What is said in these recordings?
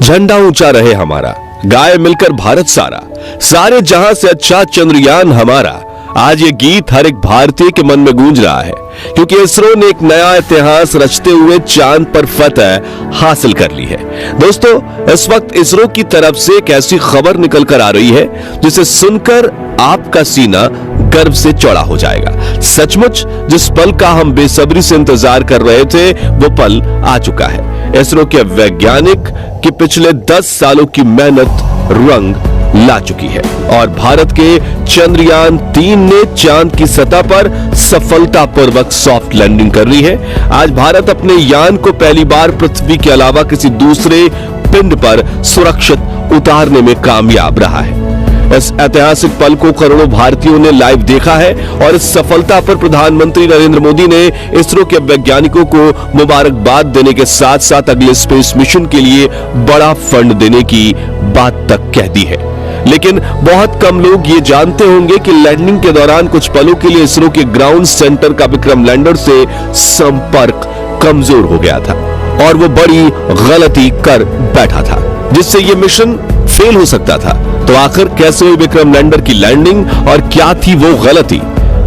झंडा ऊंचा रहे हमारा, गाए मिलकर भारत सारा, सारे जहां से अच्छा चंद्रयान हमारा। आज ये गीत हर एक भारतीय के मन में गूंज रहा है, क्योंकि इसरो ने एक नया इतिहास रचते हुए चांद पर फतह हासिल कर ली है। दोस्तों, इस वक्त इसरो की तरफ से एक ऐसी खबर निकल कर आ रही है जिसे सुनकर आपका सीना गर्व से चौड़ा हो जाएगा। सचमुच जिस पल का हम बेसब्री से इंतजार कर रहे थे, वो पल आ चुका है। इसरो के वैज्ञानिक की पिछले 10 सालों की मेहनत रंग ला चुकी है और भारत के चंद्रयान 3 ने चांद की सतह पर सफलतापूर्वक सॉफ्ट लैंडिंग कर ली है। आज भारत अपने यान को पहली बार पृथ्वी के अलावा किसी दूसरे पिंड पर सुरक्षित उतारने में कामयाब रहा है। इस ऐतिहासिक पल को करोड़ों भारतीयों ने लाइव देखा है और इस सफलता पर प्रधानमंत्री नरेंद्र मोदी ने इसरो के वैज्ञानिकों को मुबारकबाद देने के साथ साथ अगले स्पेस मिशन के लिए बड़ा फंड देने की बात तक कह दी है। लेकिन बहुत कम लोग ये जानते होंगे कि लैंडिंग के दौरान कुछ पलों के लिए इसरो के ग्राउंड सेंटर का विक्रम लैंडर से संपर्क कमजोर हो गया था और वो बड़ी गलती कर बैठा था, जिससे ये मिशन फेल हो सकता था। तो आखिर कैसे हुई विक्रम लैंडर की लैंडिंग और क्या थी वो गलती,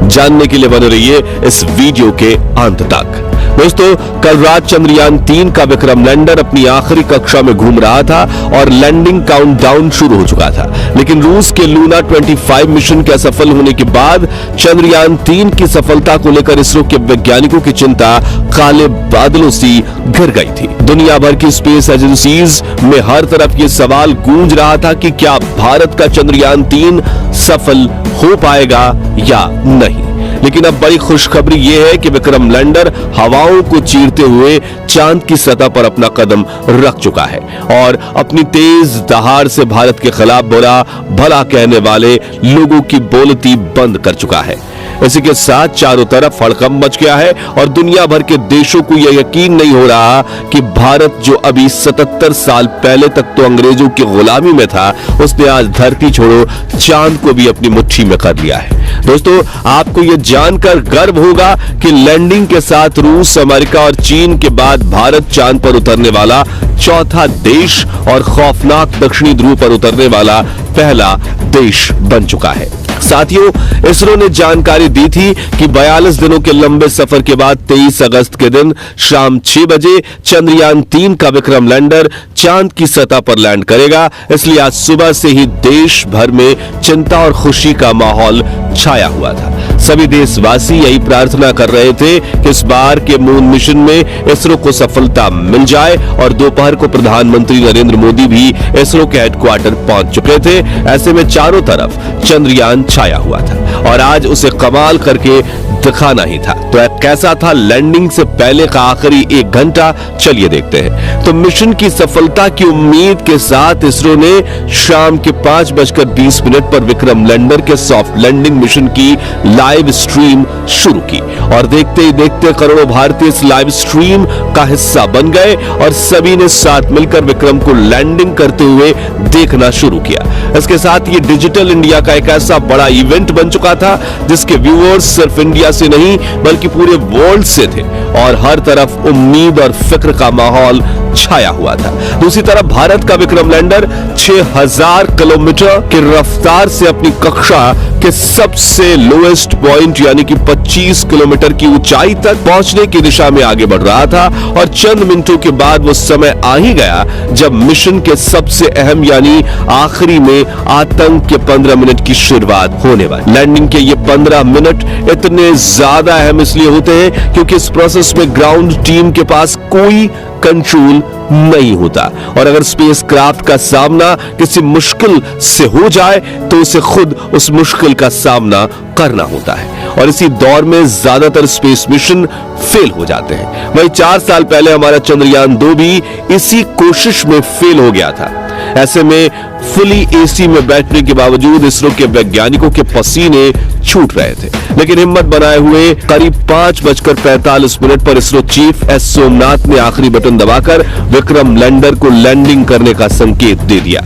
जानने के लिए बने रहिए इस वीडियो के अंत तक। दोस्तों, कल रात चंद्रयान 3 का विक्रम लैंडर अपनी आखिरी कक्षा में घूम रहा था और लैंडिंग काउंटडाउन शुरू हो चुका था। लेकिन रूस के लूना 25 मिशन के असफल होने के बाद चंद्रयान 3 की सफलता को लेकर इसरो के वैज्ञानिकों की चिंता काले बादलों सी घिर गई थी। दुनिया भर की स्पेस एजेंसीज में हर तरफ ये सवाल गूंज रहा था कि क्या भारत का चंद्रयान 3 सफल हो पाएगा या नहीं। लेकिन अब बड़ी खुशखबरी यह है कि विक्रम लैंडर हवाओं को चीरते हुए चांद की सतह पर अपना कदम रख चुका है और अपनी तेज दहाड़ से भारत के खिलाफ बुरा भला कहने वाले लोगों की बोलती बंद कर चुका है। इसी के साथ चारों तरफ हड़कंप मच गया है और दुनिया भर के देशों को यह यकीन नहीं हो रहा कि भारत, जो अभी 77 साल पहले तक तो अंग्रेजों की गुलामी में था, उसने आज धरती छोड़ो चांद को भी अपनी मुट्ठी में कर लिया है। दोस्तों, आपको यह जानकर गर्व होगा कि लैंडिंग के साथ रूस, अमेरिका और चीन के बाद भारत चांद पर उतरने वाला चौथा देश और खौफनाक दक्षिणी ध्रुव पर उतरने वाला पहला देश बन चुका है। साथियों, इसरो ने जानकारी दी थी कि 42 दिनों के लंबे सफर के बाद 23 अगस्त के दिन शाम 6 बजे चंद्रयान 3 का विक्रम लैंडर चांद की सतह पर लैंड करेगा। इसलिए आज सुबह से ही देश भर में चिंता और खुशी का माहौल छाया हुआ था। सभी देशवासी यही प्रार्थना कर रहे थे कि इस बार के मून मिशन में इसरो को सफलता मिल जाए और दोपहर को प्रधानमंत्री नरेंद्र मोदी भी इसरो के हेडक्वार्टर पहुंच चुके थे। ऐसे में चारों तरफ चंद्रयान छाया हुआ था और आज उसे कमाल करके दिखाना ही था। तो कैसा था लैंडिंग से पहले का आखिरी 1 घंटा, चलिए देखते हैं। तो मिशन की सफलता की उम्मीद के साथ इसरो ने शाम के 5:20 पर विक्रम लैंडर के सॉफ्ट लैंडिंग मिशन की लाइव स्ट्रीम शुरू की और देखते ही देखते करोड़ों भारतीय इस लाइव स्ट्रीम का हिस्सा बन गए और सभी ने साथ मिलकर विक्रम को लैंडिंग करते हुए देखना शुरू किया। इसके साथ ये डिजिटल इंडिया का एक ऐसा बड़ा इवेंट बन चुका था जिसके व्यूअर्स सिर्फ इंडिया से नहीं बल्कि पूरे वर्ल्ड से थे और हर तरफ उम्मीद और फिक्र का माहौल छाया हुआ था। दूसरी तरफ भारत का विक्रम लैंडर 6000 किलोमीटर की रफ्तार से अपनी कक्षा के सबसे लोएस्ट पॉइंट यानी कि 25 किलोमीटर की ऊंचाई तक पहुंचने की दिशा में आगे बढ़ रहा था और चंद मिनटों के बाद वो समय आ ही गया जब मिशन के सबसे अहम यानी आखिरी में आतंक के 15 मिनट की शुरुआत होने वाली। लैंडिंग के ये 15 मिनट इतने ज्यादा अहम इसलिए होते हैं क्योंकि इस प्रोसेस में ग्राउंड टीम के पास कोई कंट्रोल नहीं होता और अगर स्पेसक्राफ्ट का सामना किसी मुश्किल से हो जाए तो उसे खुद उस मुश्किल का सामना करना होता है और इसी दौर में ज्यादातर स्पेस मिशन फेल हो जाते हैं। वहीं 4 साल पहले हमारा चंद्रयान 2 भी इसी कोशिश में फेल हो गया था। ऐसे में फुली एसी में बैठने के बावजूद इसरो के वैज्ञानिकों के पसीने छूट रहे थे, लेकिन हिम्मत बनाए हुए करीब 5:45 पर इसरो चीफ एस सोमनाथ ने आखिरी बटन दबाकर विक्रम लैंडर को लैंडिंग करने का संकेत दे दिया।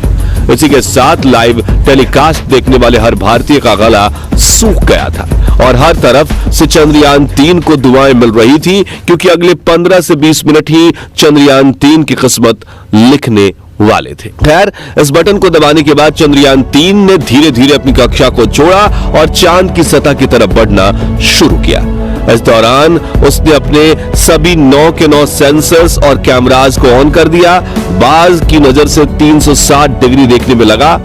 इसी के साथ लाइव टेलीकास्ट देखने वाले हर भारतीय का गला सूख गया था और हर तरफ से चंद्रयान 3 को दुआएं मिल रही थी क्योंकि अगले 15 से 20 मिनट ही चंद्रयान 3 की किस्मत लिखने वाले थे। खैर, इस बटन को दबाने के बाद चंद्रयान 3 ने धीरे धीरे अपनी कक्षा को छोड़ा और चांद की सतह की तरफ बढ़ना शुरू किया। इस दौरान उसने अपने सभी 9 के 9 सेंसर्स और कैमरास को ऑन कर दिया। बाज की नजर से 360 डिग्री देखने में लगा।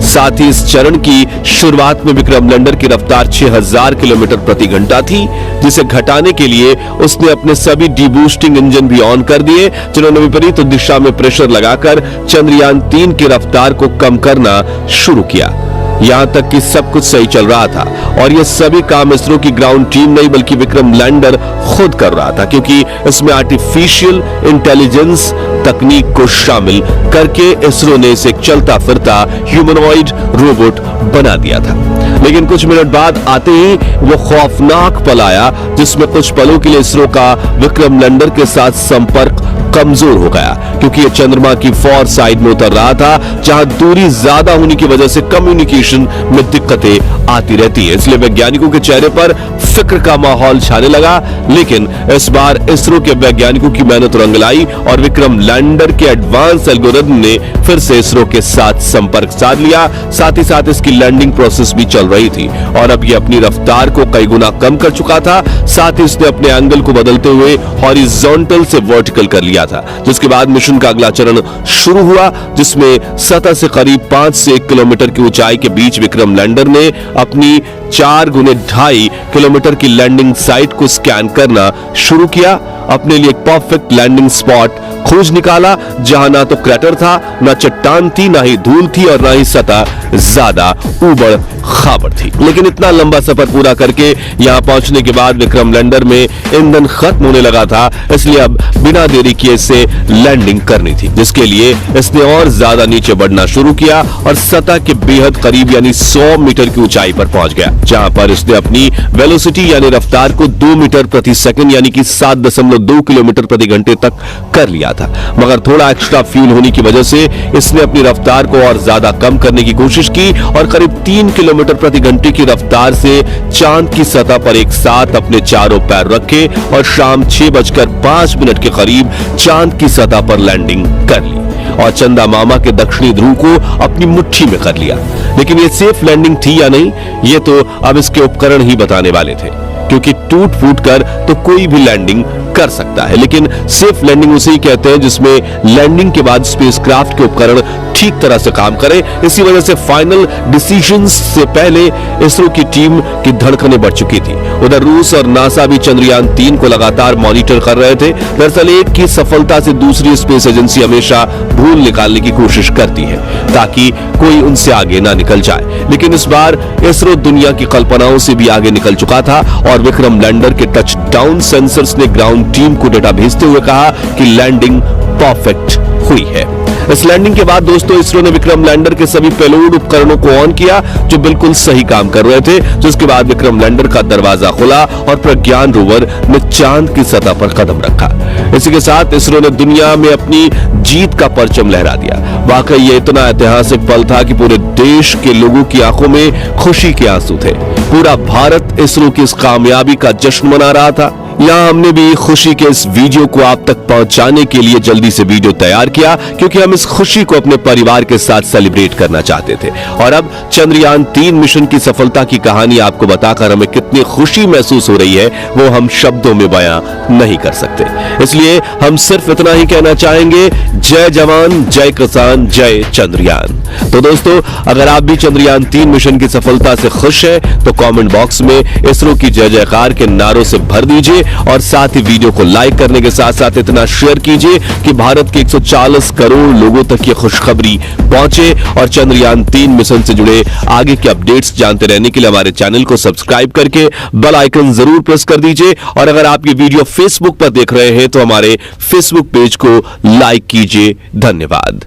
साथ ही इस चरण की शुरुआत में विक्रम लैंडर की रफ्तार 6000 किलोमीटर प्रति घंटा थी, जिसे घटाने के लिए उसने अपने सभी डीबूस्टिंग इंजन भी ऑन कर दिए, जिन्होंने विपरीत दिशा में प्रेशर लगाकर चंद्रयान 3 की रफ्तार को कम करना शुरू किया। यहां तक कि सब कुछ सही चल रहा था और यह सभी काम इसरो की ग्राउंड टीम नहीं बल्कि विक्रम लैंडर खुद कर रहा था, क्योंकि इसमें आर्टिफिशियल इंटेलिजेंस तकनीक को शामिल करके इसरो ने इसे एक चलता फिरता ह्यूमनॉइड रोबोट बना दिया था। लेकिन कुछ मिनट बाद आते ही वो खौफनाक पल आया, जिसमें कुछ पलों के लिए इसरो का विक्रम लैंडर के साथ संपर्क कमजोर हो गया, क्योंकि यह चंद्रमा की फॉर साइड में उतर रहा था, जहां दूरी ज्यादा होने की वजह से कम्युनिकेशन में दिक्कतें आती रहती है। इसलिए वैज्ञानिकों के चेहरे पर फिक्र का माहौल छाने लगा। लेकिन इस बार इसरो के वैज्ञानिकों की मेहनत रंग लाई और विक्रम लैंडर के एडवांस एल्गोरिथम ने फिर से इसरो के साथ संपर्क साध लिया। साथ ही साथ इसकी लैंडिंग प्रोसेस भी चल रही थी और अब यह अपनी रफ्तार को कई गुना कम कर चुका था। साथ ही इसने अपने एंगल को बदलते हुए हॉरिजॉन्टल से वर्टिकल कर लिया था, जिसके बाद मिशन का अगला चरण शुरू हुआ, जिसमें सतह से करीब 5 से 1 किलोमीटर की ऊंचाई के बीच विक्रम लैंडर ने अपनी 4 गुने 2.5 किलोमीटर की लैंडिंग साइट को स्कैन करना शुरू किया। अपने लिए एक परफेक्ट लैंडिंग स्पॉट खोज निकाला, जहां ना तो क्रैटर था, ना चट्टान थी, ना ही धूल थी और ना ही सतह ज्यादा ऊबड़ खाबड़ थी। लेकिन इतना लंबा सफर पूरा करके यहां पहुंचने के बाद विक्रम लैंडर में ईंधन खत्म होने लगा था, इसलिए अब बिना देरी किए इसे लैंडिंग करनी थी, जिसके लिए इसने और ज्यादा नीचे बढ़ना शुरू किया और सतह के बेहद करीब यानी 100 मीटर की ऊंचाई पर पहुंच गया, जहां पर इसने अपनी वेलोसिटी यानी रफ्तार को 2 मीटर प्रति सेकंड यानी कि 7.2 किलोमीटर प्रति घंटे तक कर लिया था। मगर थोड़ा एक्स्ट्रा फ्यूल होने की वजह से इसने अपनी रफ्तार को और ज्यादा कम करने की कोशिश की और करीब 3 किलोमीटर प्रति घंटे की रफ्तार से चांद की सतह पर एक साथ अपने चारों पैर रखे और शाम 6:05 के करीब चांद की सतह पर लैंडिंग कर ली और चंदा मामा के दक्षिणी ध्रुव को अपनी मुट्ठी में कर लिया। लेकिन ये सेफ लैंडिंग थी या नहीं, ये तो अब इसके उपकरण ही बताने वाले थे, क्योंकि टूट फूट कर तो कोई भी लैंडिंग कर सकता है, लेकिन सेफ लैंडिंग उसे ही कहते हैं जिसमें लैंडिंग के बाद स्पेसक्राफ्ट के उपकरण ठीक तरह से काम करें। इसी वजह से फाइनल डिसीजंस से पहले इसरो की टीम की धड़कनें बढ़ चुकी थी। उधर रूस और नासा भी चंद्रयान 3 को लगातार मॉनिटर कर रहे थे। दरअसल एक की सफलता से दूसरी स्पेस एजेंसी हमेशा भूल निकालने की कोशिश करती है ताकि कोई उनसे आगे ना निकल जाए, लेकिन इस बार इसरो दुनिया की कल्पनाओं से भी आगे निकल चुका था और विक्रम लैंडर के टच डाउन सेंसर्स ने ग्राउंड टीम को डेटा भेजते हुए कहा कि लैंडिंग परफेक्ट हुई है। इस लैंडिंग के बाद दोस्तों इसरो ने विक्रम लैंडर के सभी पेलोड उपकरणों को ऑन किया जो बिल्कुल सही काम कर रहे थे, जिसके बाद विक्रम लैंडर का दरवाजा खुला और प्रज्ञान रोवर ने चांद की सतह पर कदम रखा। इसी के साथ इसरो ने दुनिया में अपनी जीत का परचम लहरा दिया। वाकई ये इतना ऐतिहासिक पल था कि पूरे देश के लोगों की आंखों में खुशी के आंसू थे। पूरा भारत इसरो की इस कामयाबी का जश्न मना रहा था। यहाँ हमने भी खुशी के इस वीडियो को आप तक पहुंचाने के लिए जल्दी से वीडियो तैयार किया, क्योंकि हम इस खुशी को अपने परिवार के साथ सेलिब्रेट करना चाहते थे। और अब चंद्रयान 3 मिशन की सफलता की कहानी आपको बताकर हमें कितनी खुशी महसूस हो रही है वो हम शब्दों में बयां नहीं कर सकते। इसलिए हम सिर्फ इतना ही कहना चाहेंगे, जय जवान, जय किसान, जय चंद्रयान। तो दोस्तों, अगर आप भी चंद्रयान 3 मिशन की सफलता से खुश हैं तो कमेंट बॉक्स में इसरो की जय जयकार के नारों से भर दीजिए और साथ ही वीडियो को लाइक करने के साथ साथ इतना शेयर कीजिए कि भारत के 140 करोड़ लोगों तक ये खुशखबरी पहुंचे। और चंद्रयान 3 मिशन से जुड़े आगे के अपडेट्स जानते रहने के लिए हमारे चैनल को सब्सक्राइब करके बेल आइकन जरूर प्रेस कर दीजिए। और अगर आप ये वीडियो फेसबुक पर देख रहे हैं तो हमारे फेसबुक पेज को लाइक कीजिए। धन्यवाद।